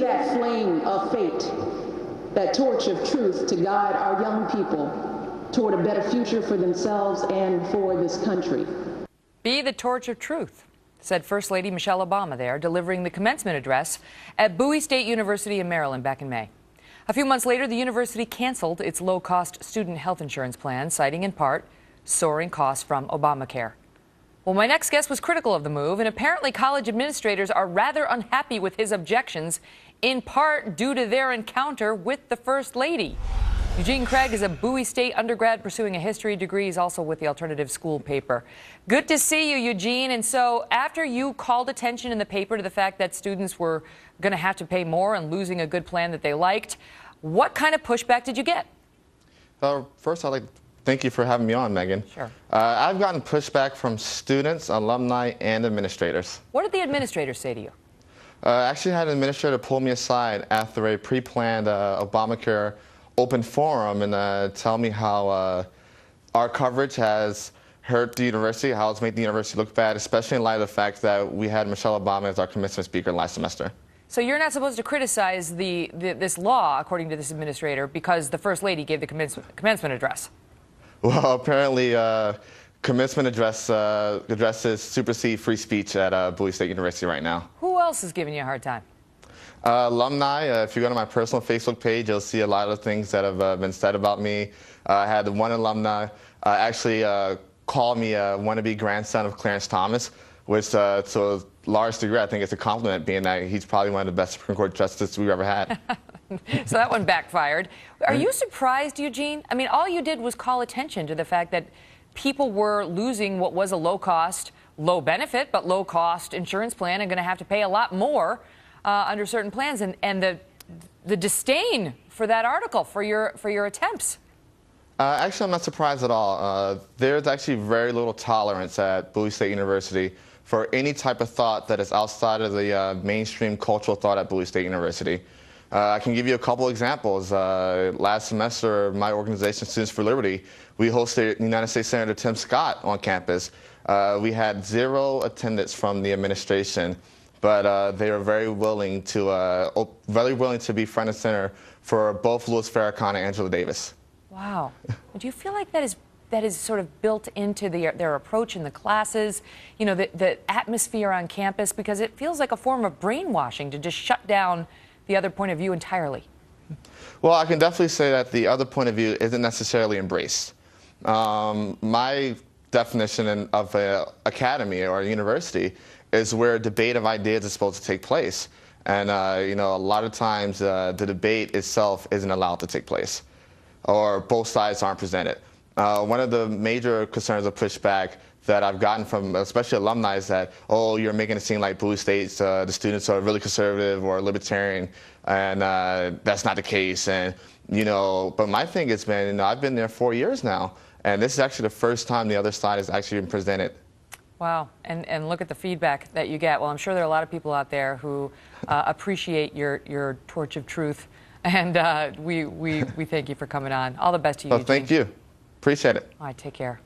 that flame of fate, that torch of truth to guide our young people toward a better future for themselves and for this country. Be the torch of truth, said First Lady Michelle Obama there, delivering the commencement address at Bowie State University in Maryland back in May. A few months later, the university canceled its low-cost student health insurance plan, citing in part soaring costs from Obamacare. Well, my next guest was critical of the move, and apparently college administrators are rather unhappy with his objections, in part due to their encounter with the First Lady. Eugene Craig is a Bowie State undergrad pursuing a history degree. He's also with the alternative school paper. Good to see you, Eugene. And so after you called attention in the paper to the fact that students were going to have to pay more and losing a good plan that they liked, what kind of pushback did you get? First, I'd like to thank you for having me on, Megan. Sure. I've gotten pushback from students, alumni, and administrators. What did the administrators say to you? I actually had an administrator pull me aside after a pre-planned Obamacare open forum and tell me how our coverage has hurt the university, how it's made the university look bad, especially in light of the fact that we had Michelle Obama as our commencement speaker last semester. So you're not supposed to criticize this law, according to this administrator, because the First Lady gave the commencement address. Well, apparently commencement addresses supersede free speech at Bowie State University right now. Who else is giving you a hard time? Alumni, if you go to my personal Facebook page, you'll see a lot of things that have been said about me. I had one alumni actually call me a wannabe grandson of Clarence Thomas, which to a large degree I think it's a compliment, being that he's probably one of the best Supreme Court justices we've ever had. So that one backfired. Are you surprised, Eugene? I mean, all you did was call attention to the fact that people were losing what was a low-cost, low-benefit, but low-cost insurance plan and going to have to pay a lot more under certain plans, and the disdain for that article, for your attempts. Actually, I'm not surprised at all. There's actually very little tolerance at Bowie State University for any type of thought that is outside of the mainstream cultural thought at Bowie State University. I can give you a couple examples. Last semester, my organization, Students for Liberty, we hosted United States Senator Tim Scott on campus. We had 0 attendance from the administration, but they were very willing to be front and center for both Louis Farrakhan and Angela Davis. Wow. Do you feel like that is sort of built into their approach in the classes, you know, the atmosphere on campus? Because it feels like a form of brainwashing to just shut down the other point of view entirely. Well, I can definitely say that the other point of view isn't necessarily embraced. My definition of an academy or a university is where a debate of ideas is supposed to take place. And, you know, a lot of times the debate itself isn't allowed to take place, or both sides aren't presented. One of the major concerns of pushback that I've gotten from especially alumni is that, oh, you're making it seem like Bowie State's the students are really conservative or libertarian, and that's not the case. And, you know, but my thing has been, you know, I've been there 4 years now, and this is actually the first time the other side has actually been presented. Wow, and look at the feedback that you get. Well, I'm sure there are a lot of people out there who appreciate your torch of truth, and we thank you for coming on. All the best to you, Eugene. Thank you. Appreciate it. All right, take care.